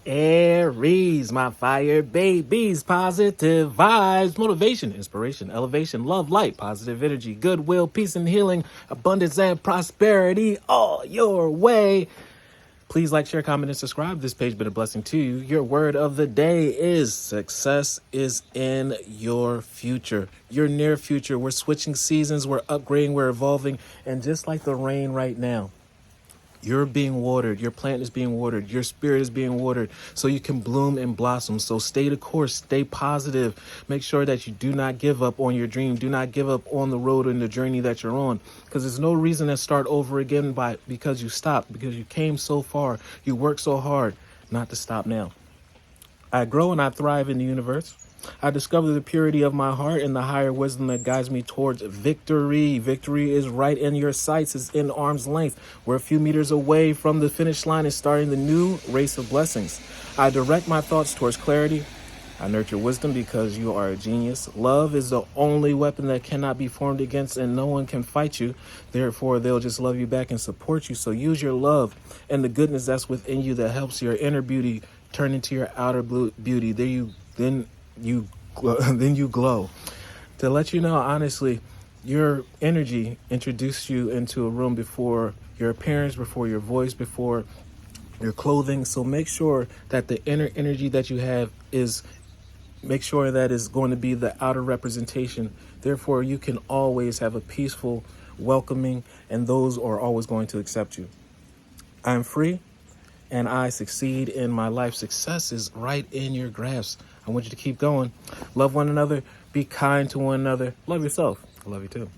Aries, my fire babies, positive vibes, motivation, inspiration, elevation, love, light, positive energy, goodwill, peace and healing, abundance and prosperity all your way. Please like, share, comment, and subscribe. This page been a blessing to you. Your word of the day is success is in your future, your near future. We're switching seasons, we're upgrading, we're evolving, and just like the rain right now, you're being watered. Your plant is being watered. Your spirit is being watered so you can bloom and blossom. So stay the course. Stay positive. Make sure that you do not give up on your dream. Do not give up on the road and the journey that you're on, because there's no reason to start over again because you stopped, because you came so far. You worked so hard not to stop now. I grow and I thrive in the universe. I discover the purity of my heart and the higher wisdom that guides me towards victory. Victory is right in your sights. It's in arm's length. We're a few meters away from the finish line and starting the new race of blessings. I direct my thoughts towards clarity. I nurture wisdom because you are a genius. Love is the only weapon that cannot be formed against, and no one can fight you. Therefore, they'll just love you back and support you. So use your love and the goodness that's within you that helps your inner beauty turn into your outer beauty. Then you glow. To let you know, honestly, your energy introduced you into a room before your appearance, before your voice, before your clothing. So make sure that the inner energy that you have is going to be the outer representation. Therefore, you can always have a peaceful welcoming, and those are always going to accept you. I'm free and I succeed in my life. Success is right in your grasp. I want you to keep going. Love one another. Be kind to one another. Love yourself. I love you too.